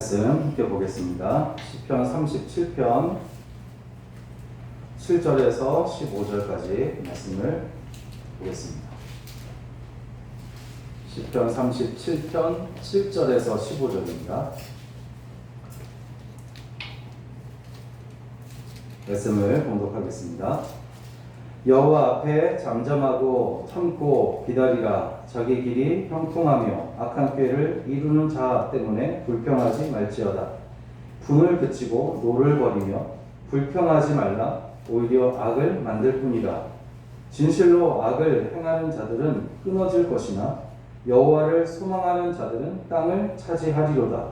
말씀 함께 보겠습니다. 시편 37편 7절에서 15절까지 말씀을 보겠습니다. 시편 37편 7절에서 15절입니다. 말씀을 봉독하겠습니다. 여호와 앞에 잠잠하고 참고 기다리라. 자기 길이 형통하며 악한 꾀를 이루는 자 때문에 불평하지 말지어다. 분을 그치고 노를 버리며 불평하지 말라. 오히려 악을 만들 뿐이라. 진실로 악을 행하는 자들은 끊어질 것이나 여호와를 소망하는 자들은 땅을 차지하리로다.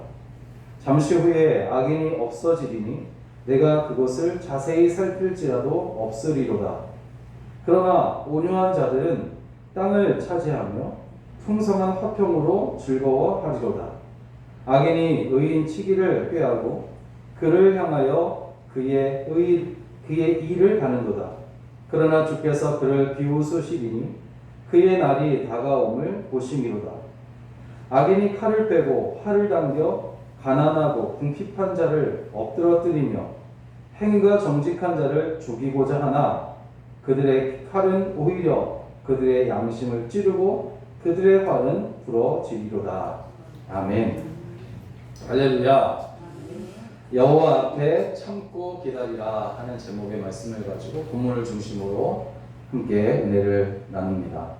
잠시 후에 악인이 없어지리니 내가 그것을 자세히 살필지라도 없으리로다. 그러나 온유한 자들은 땅을 차지하며 풍성한 화평으로 즐거워하리로다. 악인이 의인 치기를 꾀하고 그를 향하여 그의 일을 가는도다. 그러나 주께서 그를 비웃으시리니 그의 날이 다가옴을 보심이로다. 악인이 칼을 빼고 활을 당겨 가난하고 궁핍한 자를 엎드러뜨리며 행위가 정직한 자를 죽이고자 하나 그들의 칼은 오히려 그들의 양심을 찌르고 그들의 활은 부러지리로다. 아멘. 할렐루야. 여호와 앞에 참고 기다리라 하는 제목의 말씀을 가지고 본문을 중심으로 함께 은혜를 나눕니다.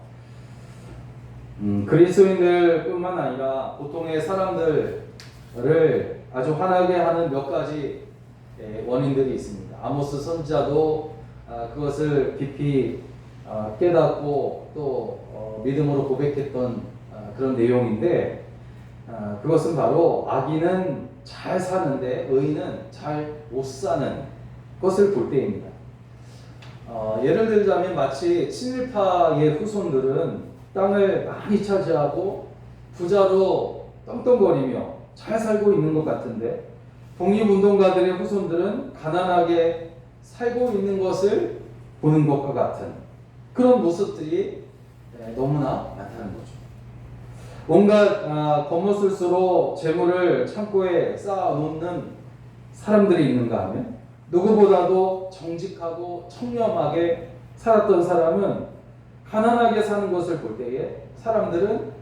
그리스도인들뿐만 아니라 보통의 사람들을 아주 화나게 하는 몇 가지 원인들이 있습니다. 아모스 선지자도 그것을 깊이 깨닫고 또 믿음으로 고백했던 그런 내용인데, 그것은 바로 악인은 잘 사는데 의인은 잘 못 사는 것을 볼 때입니다. 예를 들자면 마치 친일파의 후손들은 땅을 많이 차지하고 부자로 떵떵거리며 잘 살고 있는 것 같은데, 독립운동가들의 후손들은 가난하게 살고 있는 것을 보는 것과 같은 그런 모습들이 너무나 많다는 거죠. 온갖 겉모술수로 재물을 창고에 쌓아놓는 사람들이 있는가 하면 누구보다도 정직하고 청렴하게 살았던 사람은 가난하게 사는 것을 볼 때에 사람들은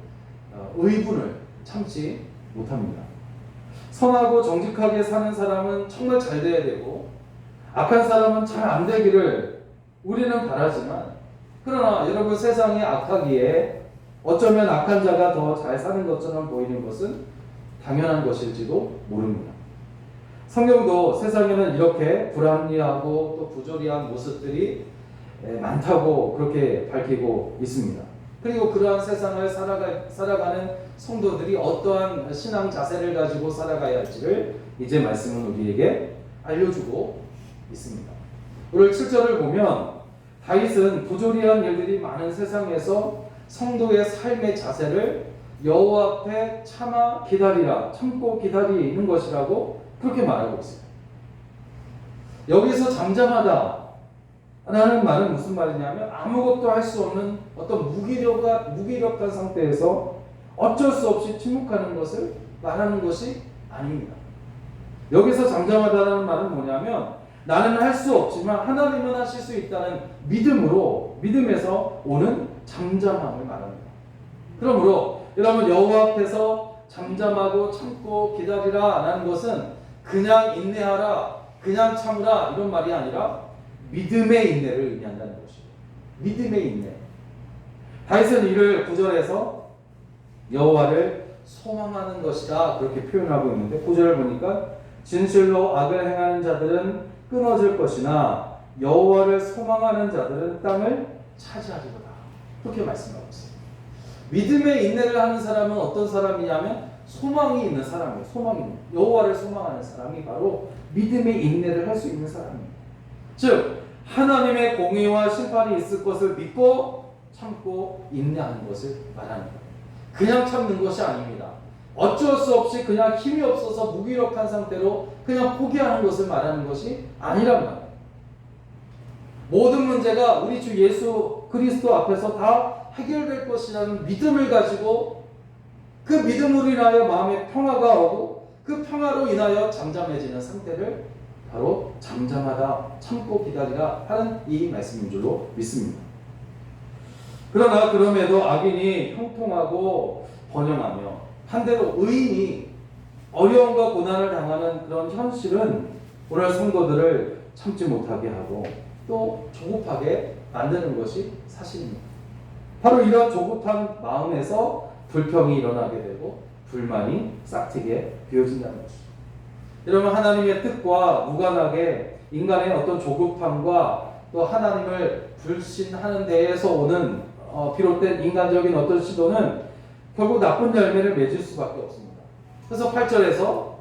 의분을 참지 못합니다. 선하고 정직하게 사는 사람은 정말 잘 돼야 되고 악한 사람은 잘 안 되기를 우리는 바라지만, 그러나 여러분, 세상이 악하기에 어쩌면 악한 자가 더 잘 사는 것처럼 보이는 것은 당연한 것일지도 모릅니다. 성경도 세상에는 이렇게 불합리하고 또 부조리한 모습들이 많다고 그렇게 밝히고 있습니다. 그리고 그러한 세상을 살아가는 성도들이 어떠한 신앙 자세를 가지고 살아가야 할지를 이제 말씀은 우리에게 알려주고 있습니다. 오늘 7절을 보면 다윗은 부조리한 일들이 많은 세상에서 성도의 삶의 자세를 여호와 앞에 참고 기다리는 것이라고 그렇게 말하고 있습니다. 여기서 잠잠하다 라는 말은 무슨 말이냐면 아무것도 할 수 없는 어떤 무기력한 상태에서 어쩔 수 없이 침묵하는 것을 말하는 것이 아닙니다. 여기서 잠잠하다라는 말은 뭐냐면 나는 할 수 없지만 하나님은 하실 수 있다는 믿음에서 오는 잠잠함을 말합니다. 그러므로 여러분, 여호와 앞에서 잠잠하고 참고 기다리라 라는 것은 그냥 인내하라, 그냥 참으라 이런 말이 아니라 믿음의 인내를 의미한다는 것이죠. 믿음의 인내. 다윗은 이를 9절에서 여호와를 소망하는 것이다 그렇게 표현하고 있는데, 9절을 보니까 진실로 악을 행하는 자들은 끊어질 것이나 여호와를 소망하는 자들은 땅을 차지하리로다 그렇게 말씀하고 있습니다. 믿음의 인내를 하는 사람은 어떤 사람이냐면 소망이 있는 사람이에요. 여호와를 소망하는 사람이 바로 믿음의 인내를 할 수 있는 사람입니다. 즉 하나님의 공의와 심판이 있을 것을 믿고 참고 인내하는 것을 말하는 거예요. 그냥 참는 것이 아닙니다. 어쩔 수 없이 그냥 힘이 없어서 무기력한 상태로 그냥 포기하는 것을 말하는 것이 아니란 말이에요. 모든 문제가 우리 주 예수 그리스도 앞에서 다 해결될 것이라는 믿음을 가지고 그 믿음으로 인하여 마음에 평화가 오고 그 평화로 인하여 잠잠해지는 상태를 바로 잠잠하다, 참고 기다리라 하는 이 말씀인 줄로 믿습니다. 그러나 그럼에도 악인이 형통하고 번영하며 반대로 의인이 어려움과 고난을 당하는 그런 현실은 오늘 성도들을 참지 못하게 하고 또 조급하게 만드는 것이 사실입니다. 바로 이런 조급한 마음에서 불평이 일어나게 되고 불만이 싹트게 비어진다는 것입니다. 여러분, 하나님의 뜻과 무관하게 인간의 어떤 조급함과 또 하나님을 불신하는 데에서 오는 비롯된 인간적인 어떤 시도는 결국 나쁜 열매를 맺을 수밖에 없습니다. 그래서 8절에서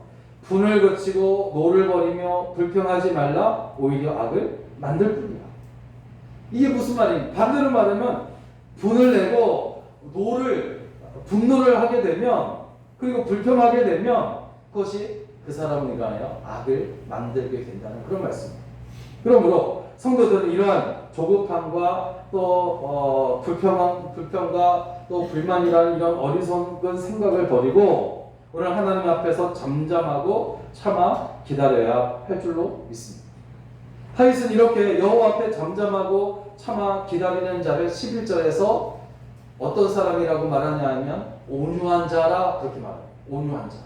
분을 그치고 노를 벌이며 불평하지 말라 오히려 악을 만들 뿐이야. 이게 무슨 말입니까? 반대로 말하면 분을 내고 분노를 하게 되면 그리고 불평하게 되면 그것이 그 사람을 위하여 악을 만들게 된다는 그런 말씀입니다. 그러므로 성도들은 이러한 조급함과 또 불평과 또 불만이라는 이런 어리석은 생각을 버리고 오늘 하나님 앞에서 잠잠하고 참아 기다려야 할 줄로 믿습니다. 다윗은 이렇게 여호와 앞에 잠잠하고 참아 기다리는 자를 11절에서 어떤 사람이라고 말하냐 하면 온유한 자라 그렇게 말합니다. 온유한 자.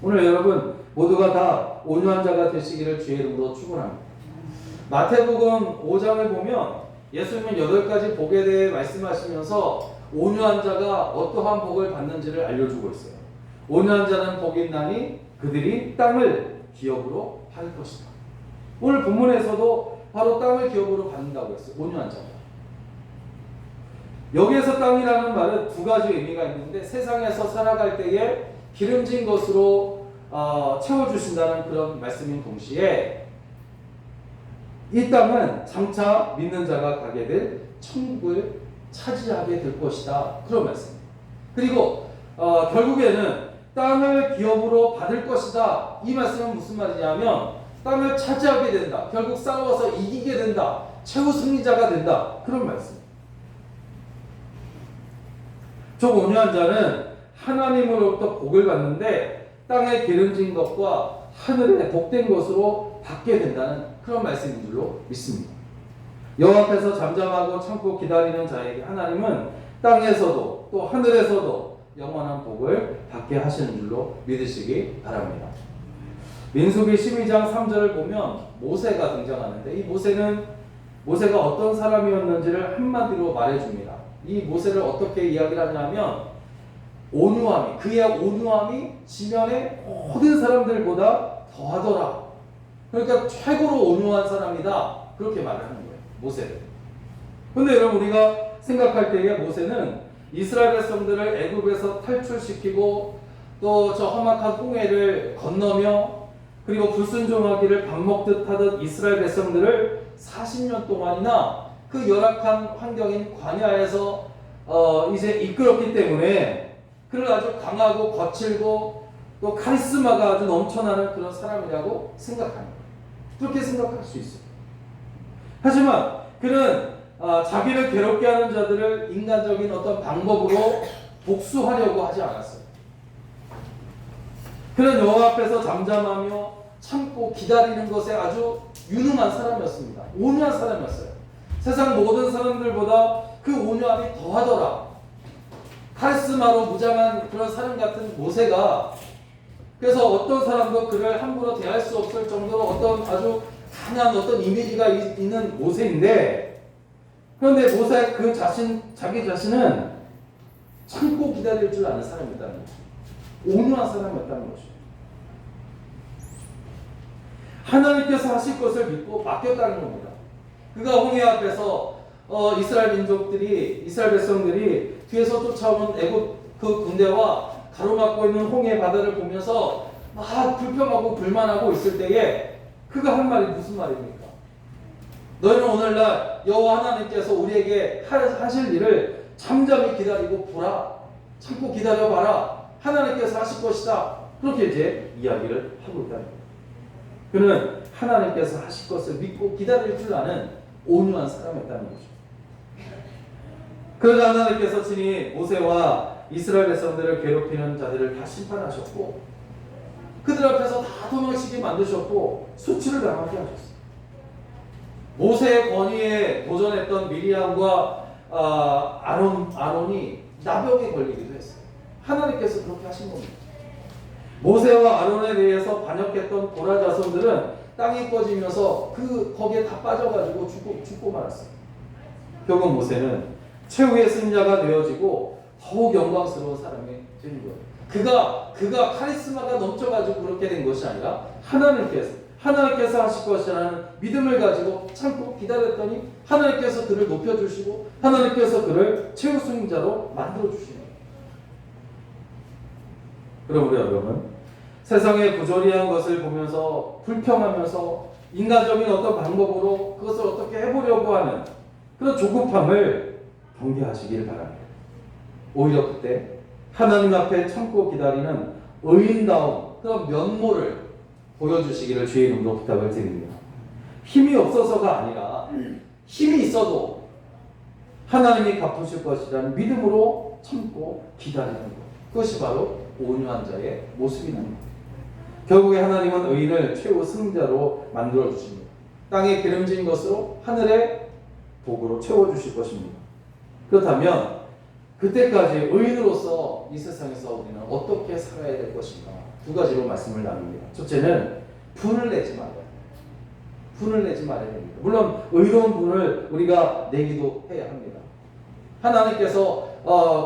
오늘 여러분 모두가 다 온유한 자가 되시기를 주의 이름으로 축원합니다. 마태복음 5장을 보면 예수님은 8가지 복에 대해 말씀하시면서 온유한 자가 어떠한 복을 받는지를 알려주고 있어요. 온유한 자는 복이 있나니 그들이 땅을 기업으로 받을 것이다. 오늘 본문에서도 바로 땅을 기업으로 받는다고 했어요. 온유한 자가. 여기에서 땅이라는 말은 두 가지 의미가 있는데 세상에서 살아갈 때에 기름진 것으로 채워주신다는 그런 말씀인 동시에 이 땅은 장차 믿는 자가 가게 될 천국을 차지하게 될 것이다. 그런 말씀입니다. 그리고 결국에는 땅을 기업으로 받을 것이다. 이 말씀은 무슨 말이냐면 땅을 차지하게 된다. 결국 싸워서 이기게 된다. 최후 승리자가 된다. 그런 말씀입니다. 저 온유한 자는 하나님으로부터 복을 받는데 땅에 기름진 것과 하늘에 복된 것으로 받게 된다는 그런 말씀인 줄로 믿습니다. 여호와 앞에서 잠잠하고 참고 기다리는 자에게 하나님은 땅에서도 또 하늘에서도 영원한 복을 받게 하시는 줄로 믿으시기 바랍니다. 민수기 12장 3절을 보면 모세가 등장하는데 이 모세가 어떤 사람이었는지를 한마디로 말해줍니다. 이 모세를 어떻게 이야기를 하냐면 그의 온유함이 지면의 모든 사람들보다 더하더라. 그러니까 최고로 온유한 사람이다. 그렇게 말을 하는 거예요. 모세를. 근데 여러분 우리가 생각할 때에 모세는 이스라엘 백성들을 애굽에서 탈출시키고 또 저 험악한 홍해를 건너며 그리고 불순종하기를 밥 먹듯 하던 이스라엘 백성들을 40년 동안이나 그 열악한 환경인 광야에서 이제 이끌었기 때문에 그를 아주 강하고 거칠고 또 카리스마가 아주 넘쳐나는 그런 사람이라고 생각합니다. 그렇게 생각할 수 있어요. 하지만 그는 자기를 괴롭게 하는 자들을 인간적인 어떤 방법으로 복수하려고 하지 않았어요. 그는 여호와 앞에서 잠잠하며 참고 기다리는 것에 아주 유능한 사람이었습니다. 온유한 사람이었어요. 세상 모든 사람들보다 그 온유함이 더하더라. 카리스마로 무장한 그런 사람 같은 모세가 그래서 어떤 사람도 그를 함부로 대할 수 없을 정도로 어떤 아주 강한 어떤 이미지가 있는 모세인데 그런데 모세 자기 자신은 참고 기다릴 줄 아는 사람이었다는 거죠. 온유한 사람이었다는 것이죠. 하나님께서 하실 것을 믿고 맡겼다는 겁니다. 그가 홍해 앞에서 이스라엘 백성들이 뒤에서 쫓아오는 애굽 그 군대와 가로막고 있는 홍해 바다를 보면서 막 불평하고 불만하고 있을 때에 그가 한 말이 무슨 말입니까? 너희는 오늘날 여호와 하나님께서 우리에게 하실 일을 잠잠히 기다리고 보라. 참고 기다려봐라. 하나님께서 하실 것이다. 그렇게 이제 이야기를 하고 있다는 거예요. 그는 하나님께서 하실 것을 믿고 기다릴 줄 아는 온유한 사람이었다는 거죠. 그러자 하나님께서 친히 모세와 이스라엘 백성들을 괴롭히는 자들을 다 심판하셨고 그들 앞에서 다 도망치게 만드셨고 수치를 당하게 하셨어요. 모세의 권위에 도전했던 미리암과 아론이 나병에 걸리기도 했어요. 하나님께서 그렇게 하신 겁니다. 모세와 아론에 대해서 반역했던 고라 자손들은 땅이 꺼지면서 거기에 다 빠져가지고 죽고 말았어요. 결국 모세는 최후의 승자가 되어지고 더욱 영광스러운 사람이 된 거예요. 그가 카리스마가 넘쳐가지고 그렇게 된 것이 아니라 하나님께서 하실 것이라는 믿음을 가지고 참고 기다렸더니 하나님께서 그를 높여주시고 하나님께서 그를 최후 승자로 만들어주시는 거예요. 그럼 우리 여러분, 세상의 부조리한 것을 보면서 불평하면서 인간적인 어떤 방법으로 그것을 어떻게 해보려고 하는 그런 조급함을 경계하시길 바랍니다. 오히려 그때 하나님 앞에 참고 기다리는 의인다운 그런 면모를 보여주시기를 주의 이름으로 부탁을 드립니다. 힘이 없어서가 아니라 힘이 있어도 하나님이 갚으실 것이라는 믿음으로 참고 기다리는 것. 그것이 바로 온유한 자의 모습이라는 것. 결국에 하나님은 의인을 최후 승자로 만들어 주십니다. 땅에 기름진 것으로 하늘의 복으로 채워주실 것입니다. 그렇다면 그때까지 의인으로서 이 세상에서 우리는 어떻게 살아야 될 것인가? 두 가지로 말씀을 나눕니다. 첫째는 분을 내지 말아야 됩니다. 분을 내지 말아야 됩니다. 물론 의로운 분을 우리가 내기도 해야 합니다. 하나님께서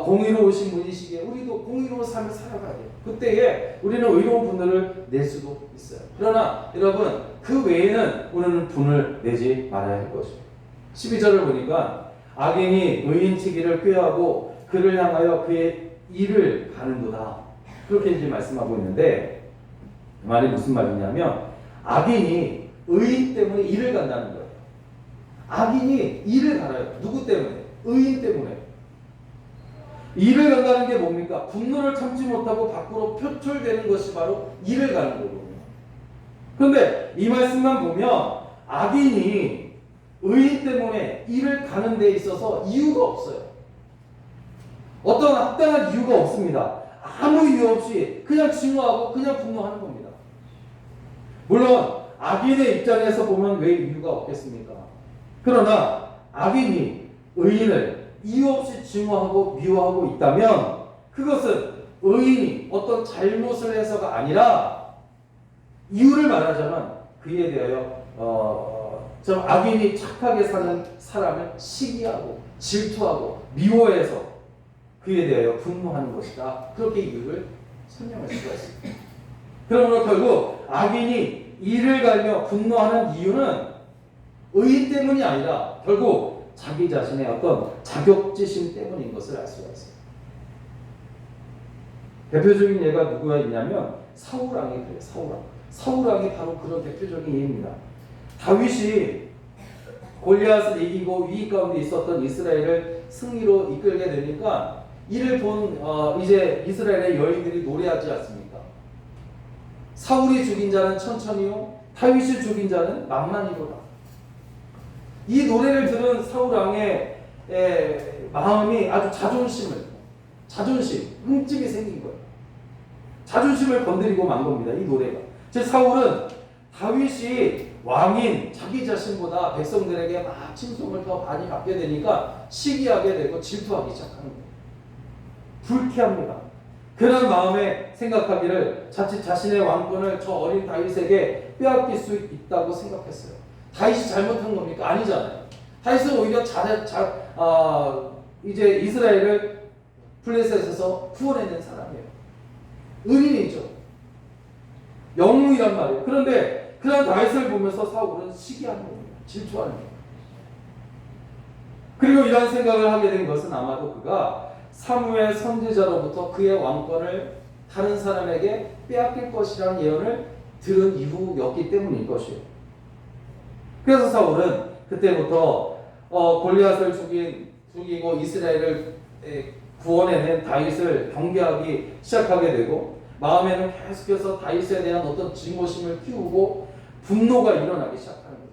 공의로우신 분이시기에 우리도 공의로운 삶을 살아가야 돼요. 그때에 우리는 의로운 분들을 낼 수도 있어요. 그러나 여러분, 그 외에는 우리는 분을 내지 말아야 할 것입니다. 12절을 보니까 악인이 의인치기를 꾀하고 그를 향하여 그의 일을 가는도다. 그렇게 이제 말씀하고 있는데, 그 말이 무슨 말이냐면 악인이 의인 때문에 일을 간다는 거예요. 악인이 일을 갈아요. 누구 때문에? 의인 때문에. 일을 간다는 게 뭡니까? 분노를 참지 못하고 밖으로 표출되는 것이 바로 일을 가는 거거든요. 그런데 이 말씀만 보면 악인이 의인 때문에 일을 가는 데 있어서 이유가 없어요. 어떤 합당한 이유가 없습니다. 아무 이유 없이 그냥 증오하고 그냥 분노하는 겁니다. 물론 악인의 입장에서 보면 왜 이유가 없겠습니까? 그러나 악인이 의인을 이유 없이 증오하고 미워하고 있다면 그것은 의인이 어떤 잘못을 해서가 아니라 이유를 말하자면 그에 대하여 좀 악인이 착하게 사는 사람을 시기하고 질투하고 미워해서 그에 대하여 분노하는 것이다. 그렇게 이유를 설명할 수가 있습니다. 그러므로 결국 악인이 이를 갈며 분노하는 이유는 의인 때문이 아니라 결국 자기 자신의 어떤 자격지심 때문인 것을 알 수가 있습니다. 대표적인 예가 누구가 있냐면 사울왕이 그래요. 사울왕이 바로 그런 대표적인 예입니다. 다윗이 골리앗을 이기고 위기 가운데 있었던 이스라엘을 승리로 이끌게 되니까 이를 본 이제 이스라엘의 여인들이 노래하지 않습니까? 사울이 죽인 자는 천천히요, 다윗이 죽인 자는 만만히로다. 이 노래를 들은 사울 왕의 마음이 아주 흠집이 생긴 거예요. 자존심을 건드리고 만 겁니다. 이 노래가. 즉 사울은 다윗이 왕인 자기 자신보다 백성들에게 막 칭송을 더 많이 받게 되니까 시기하게 되고 질투하기 시작하는 거예요. 불쾌합니다. 그런 마음에 생각하기를 자칫 자신의 왕권을 저 어린 다윗에게 빼앗길 수 있다고 생각했어요. 다윗이 잘못한 겁니까? 아니잖아요. 다윗은 오히려 이제 이스라엘을 블레셋에서 구원해낸 사람이에요. 은인이죠. 영웅이란 말이에요. 그런데 그런 다윗을 보면서 사울은 시기하는 겁니다. 질투하는 겁니다. 그리고 이런 생각을 하게 된 것은 아마도 그가 사무엘 선지자로부터 그의 왕권을 다른 사람에게 빼앗길 것이라는 예언을 들은 이후였기 때문일 것이에요. 그래서 사울은 그때부터 골리앗을 죽이고 이스라엘을 구원해낸 다윗을 경계하기 시작하게 되고 마음에는 계속해서 다윗에 대한 어떤 증오심을 키우고 분노가 일어나기 시작하는 거예요.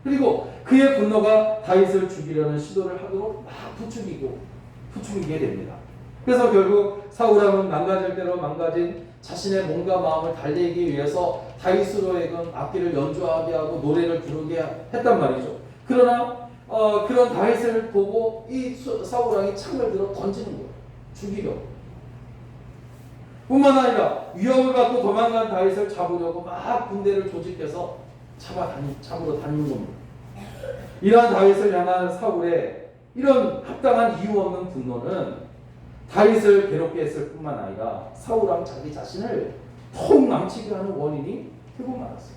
그리고 그의 분노가 다윗을 죽이려는 시도를 하도록 막 부추기게 됩니다. 그래서 결국 사울왕은 망가질 대로 망가진 자신의 몸과 마음을 달래기 위해서 다윗으로에건 악기를 연주하게 하고 노래를 부르게 했단 말이죠. 그러나 그런 다윗을 보고 이 사울 왕이 창을 들어 던지는 거예요. 죽이려고. 뿐만 아니라 위협을 받고 도망간 다윗을 잡으려고 막 군대를 조직해서 잡으러 다니는 겁니다. 이러한 다윗을 향한 사울의 이런 합당한 이유 없는 분노는 다윗을 괴롭게 했을 뿐만 아니라 사울 왕 자기 자신을 더욱 망치게 하는 원인이 되고 말았어요.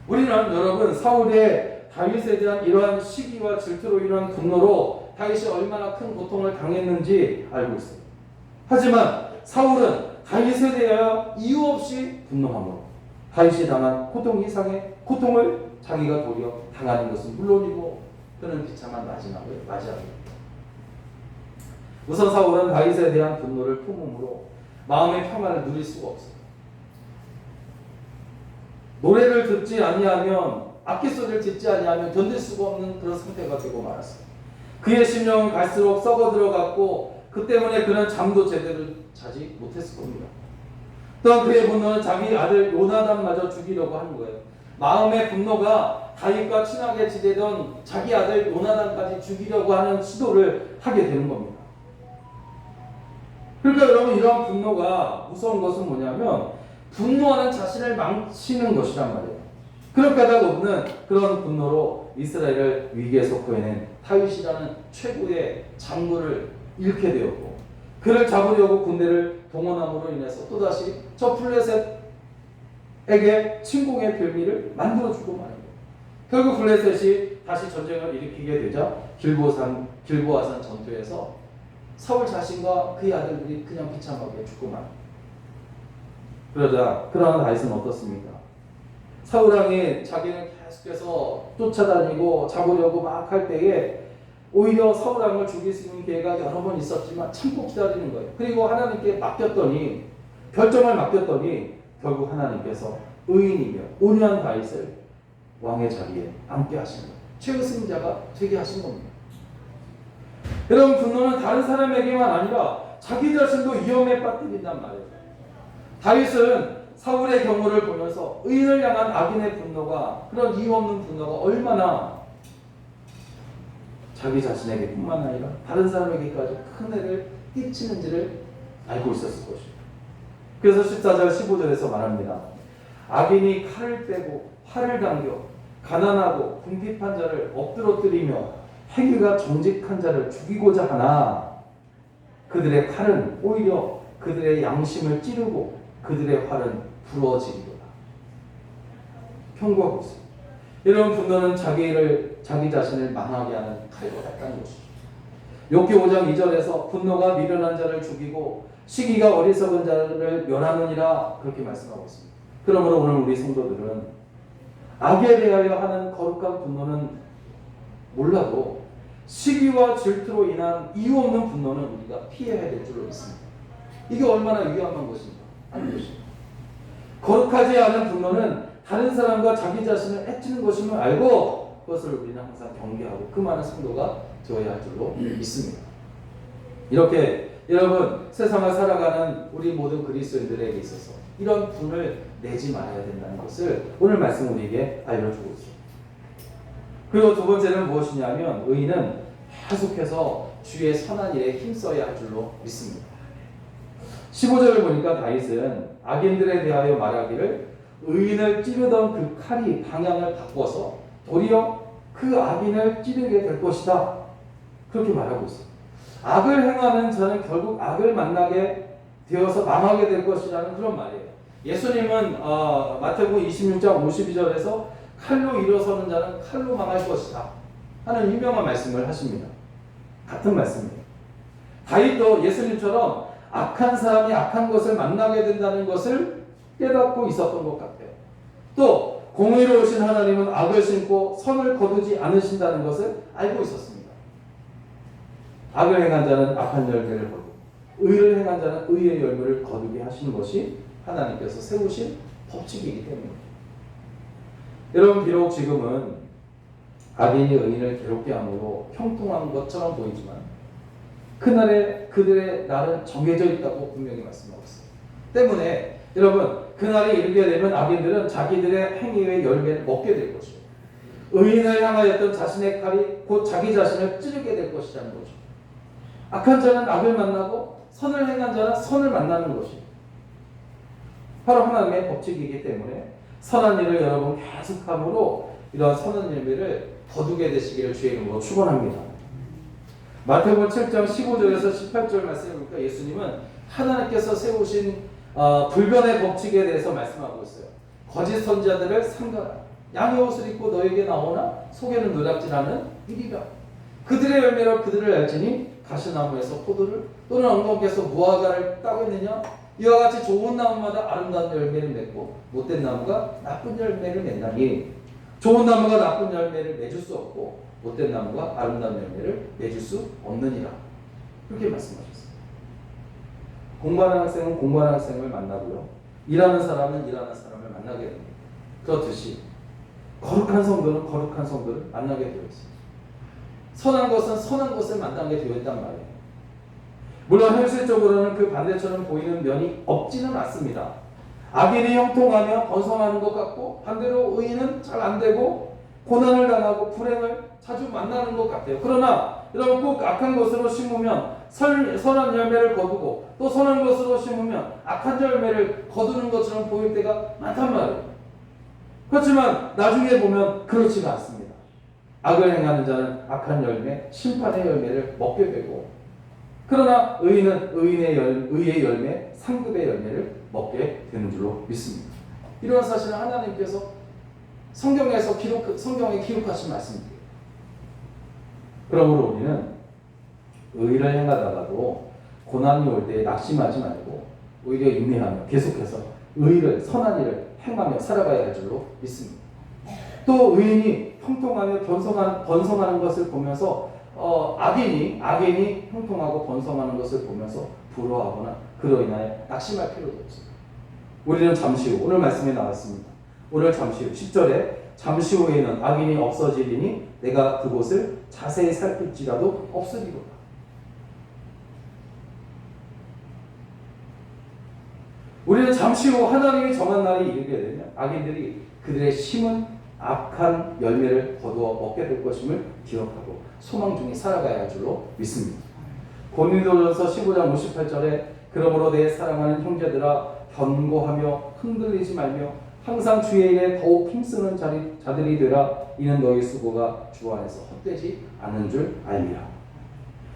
우리는 여러분 사울의 다윗에 대한 이러한 시기와 질투로 인한 분노로 다윗이 얼마나 큰 고통을 당했는지 알고 있어요. 하지만 사울은 다윗에 대하여 이유 없이 분노함으로 다윗이 당한 고통 이상의 고통을 자기가 도리어 당하는 것은 물론이고 그는 비참한 마지막을 맞이하게 됩니다. 우선 사울은 다윗에 대한 분노를 품음으로 마음의 평안을 누릴 수가 없어요. 노래를 듣지 아니하면 악기 소리를 듣지 아니하면 견딜 수가 없는 그런 상태가 되고 말았어요. 그의 심령은 갈수록 썩어 들어갔고 그 때문에 그는 잠도 제대로 자지 못했을 겁니다. 또한 그의 분노는 자기 아들 요나단마저 죽이려고 하는 거예요. 마음의 분노가 다윗과 친하게 지내던 자기 아들 요나단까지 죽이려고 하는 시도를 하게 되는 겁니다. 그러니까 여러분 이러한 분노가 무서운 것은 뭐냐면 분노하는 자신을 망치는 것이란 말이에요. 그럴 까닭 없는 그런 분노로 이스라엘을 위기에 섞어낸 다윗이라는 최고의 장군을 잃게 되었고 그를 잡으려고 군대를 동원함으로 인해서 또다시 저 블레셋에게 침공의 빌미를 만들어주고 말입니다. 결국 블레셋이 다시 전쟁을 일으키게 되자 길보아산 전투에서 사울 자신과 그의 아들들이 그냥 비참하게 죽고 말입니다. 그러나 다윗은 어떻습니까? 사울 왕이 자기는 계속해서 쫓아다니고 잡으려고 막 할 때에 오히려 사울 왕을 죽일 수 있는 기회가 여러 번 있었지만 참고 기다리는 거예요. 그리고 하나님께 결정을 맡겼더니 결국 하나님께서 의인이며 온유한 다윗을 왕의 자리에 앉게 하신 거예요. 최우승자가 되게 하신 겁니다. 여러분 분노는 다른 사람에게만 아니라 자기 자신도 위험에 빠뜨린단 말이에요. 다윗은 사울의 경우를 보면서 의인을 향한 악인의 분노가 그런 이유 없는 분노가 얼마나 자기 자신에게 뿐만 아니라 다른 사람에게까지 큰 해를 끼치는지를 알고 있었을 것입니다. 그래서 14절 15절에서 말합니다. 악인이 칼을 빼고 활을 당겨 가난하고 궁핍한 자를 엎드러뜨리며 행위가 정직한 자를 죽이고자 하나 그들의 칼은 오히려 그들의 양심을 찌르고 그들의 활은 부러지리로다. 경고하고 있습니다. 이런 분노는 자기 자신을 망하게 하는 칼과 같다는 것이죠. 욥기 5장 2절에서 분노가 미련한 자를 죽이고 시기가 어리석은 자를 멸하느니라 그렇게 말씀하고 있습니다. 그러므로 오늘 우리 성도들은 악에 대하여 하는 거룩한 분노는 몰라도 시기와 질투로 인한 이유 없는 분노는 우리가 피해야 될 줄로 믿습니다. 이게 얼마나 위험한 것인가 하는 것입니다. 거룩하지 않은 분노는 다른 사람과 자기 자신을 해치는 것임을 알고 그것을 우리는 항상 경계하고 그 많은 성도가 되어야 할 줄로 믿습니다. 이렇게 여러분 세상을 살아가는 우리 모든 그리스도인들에게 있어서 이런 분을 내지 말아야 된다는 것을 오늘 말씀 우리에게 알려주고 있습니다. 그리고 두 번째는 무엇이냐면 의인은 계속해서 주의 선한 일에 힘써야 할 줄로 믿습니다. 15절을 보니까 다윗은 악인들에 대하여 말하기를 의인을 찌르던 그 칼이 방향을 바꿔서 도리어 그 악인을 찌르게 될 것이다. 그렇게 말하고 있어요. 악을 행하는 자는 결국 악을 만나게 되어서 망하게 될 것이라는 그런 말이에요. 예수님은 마태복음 26장 52절에서 칼로 일어서는 자는 칼로 망할 것이다 하는 유명한 말씀을 하십니다. 같은 말씀이에요. 다윗도 예수님처럼 악한 사람이 악한 것을 만나게 된다는 것을 깨닫고 있었던 것 같아요. 또 공의로우신 하나님은 악을 심고 선을 거두지 않으신다는 것을 알고 있었습니다. 악을 행한 자는 악한 열매를 거두고 의를 행한 자는 의의 열매를 거두게 하시는 것이 하나님께서 세우신 법칙이기 때문입니다. 여러분 비록 지금은 악인이 의인을 괴롭게 함으로 형통한 것처럼 보이지만 그날에 그들의 날은 정해져 있다고 분명히 말씀하고 있습니다. 때문에 여러분, 그날이 이르게 되면 악인들은 자기들의 행위의 열매를 먹게 될 것이고 의인을 향하였던 자신의 칼이 곧 자기 자신을 찌르게 될 것이라는 거죠. 악한 자는 악을 만나고 선을 행한 자는 선을 만나는 것이 바로 하나님의 법칙이기 때문에 선한 일을 여러분 계속함으로 이러한 선한 열매를 거두게 되시기를 주의 이름으로 축원합니다. 마태복음 7장 15절에서 18절 말씀을 보니까 예수님은 하나님께서 세우신 불변의 법칙에 대해서 말씀하고 있어요. 거짓 선지자들을 삼가라. 양의 옷을 입고 너에게 나오나 속에는 노략질하는 일이라. 그들의 열매로 그들을 알지니 가시나무에서 포도를 또는 엉겅퀴에서 무화과를 따고 있느냐. 이와 같이 좋은 나무마다 아름다운 열매를 맺고 못된 나무가 나쁜 열매를 맺나니 좋은 나무가 나쁜 열매를 맺을 수 없고 못된 나무가 아름다운 열매를 맺을 수 없느니라. 그렇게 말씀하셨어요. 공부하는 학생은 공부하는 학생을 만나고요. 일하는 사람은 일하는 사람을 만나게 됩니다. 그렇듯이 거룩한 성도는 거룩한 성도를 만나게 되어 있습니다. 선한 것은 선한 것을 만나게 되어 있단 말이에요. 물론 현실적으로는 그 반대처럼 보이는 면이 없지는 않습니다. 악인이 형통하며 번성하는 것 같고 반대로 의인은 잘 안 되고 고난을 당하고 불행을 자주 만나는 것 같아요. 그러나 여러분 꼭 악한 것으로 심으면 선한 열매를 거두고 또 선한 것으로 심으면 악한 열매를 거두는 것처럼 보일 때가 많단 말이에요. 그렇지만 나중에 보면 그렇지가 않습니다. 악을 행하는 자는 악한 열매, 심판의 열매를 먹게 되고 그러나 의인은 의의 열매, 상급의 열매를 먹게 되는 줄로 믿습니다. 이런 사실은 하나님께서 성경에 기록하신 말씀입니다. 그러므로 우리는 의를 행하다가도 고난이 올 때 낙심하지 말고 오히려 인내하며 계속해서 의를 선한 일을 행하며 살아가야 할 줄로 믿습니다. 또 의인이 형통하며 번성하는 것을 보면서 악인이 형통하고 번성하는 것을 보면서 부러워하거나 그로 인하여 낙심할 필요도 없습니다. 우리는 잠시 후 오늘 말씀에 나왔습니다. 오늘 잠시 후 10절에 잠시 후에는 악인이 없어지리니 내가 그곳을 자세히 살필지라도 없으리로다. 우리는 잠시 후 하나님이 정한 날이 이르게 되면 악인들이 그들의 심은 악한 열매를 거두어 먹게 될 것임을 기억하고 소망 중에 살아가야 할 줄로 믿습니다. 고린도전서 15장 58절에 그러므로 내 사랑하는 형제들아 견고하며 흔들리지 말며 항상 주의 일에 더욱 힘쓰는 자들이 되라. 이는 너희 수고가 주 안에서 헛되지 않는 줄 알미라.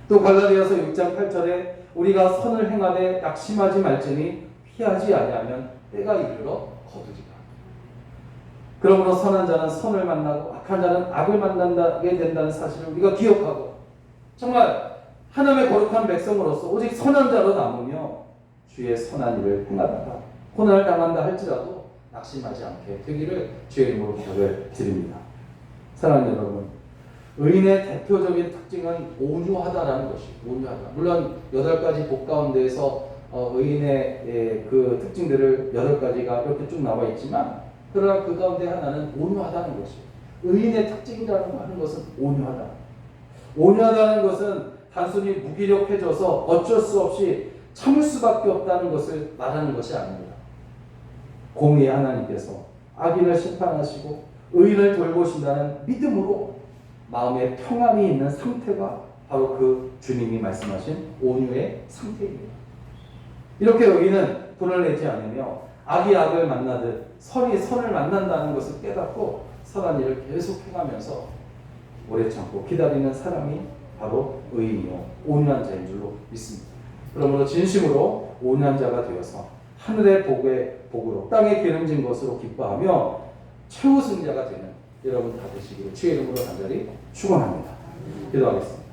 또 갈라디아서 6장 8절에 우리가 선을 행하되 낙심하지 말지니 피하지 아니하면 때가 이르러 거두리라. 그러므로 선한 자는 선을 만나고 악한 자는 악을 만나게 된다는 사실을 우리가 기억하고 정말 하나님의 거룩한 백성으로서 오직 선한 자로 남으며 주의 선한 일을 행하다가 고난을 당한다 할지라도 낙심하지 않게 되기를 주의 이름으로 기도를 드립니다. 사랑하는 여러분, 의인의 대표적인 특징은 온유하다라는 것이 온유하다. 물론 8가지 복 가운데에서 의인의 그 특징들을 8가지가 이렇게 쭉 나와 있지만 그러나 그 가운데 하나는 온유하다는 것이 의인의 특징이라는 하는 것은 온유하다. 온유하다는 것은 단순히 무기력해져서 어쩔 수 없이 참을 수밖에 없다는 것을 말하는 것이 아닙니다. 공의의 하나님께서 악인을 심판하시고 의인을 돌보신다는 믿음으로 마음에 평안이 있는 상태가 바로 그 주님이 말씀하신 온유의 상태입니다. 이렇게 의인은 분을 내지 않으며 악이 악을 만나듯 선이 선을 만난다는 것을 깨닫고 선한 일을 계속 해가면서 오래 참고 기다리는 사람이 바로 의인이요 온유한 자인 줄로 믿습니다. 그러므로 진심으로 온유한 자가 되어서 하늘의 복으로 땅에 기름진 것으로 기뻐하며 최후 승자가 되는 여러분 다 되시기를 주의 이름으로 간절히 축원합니다. 기도하겠습니다.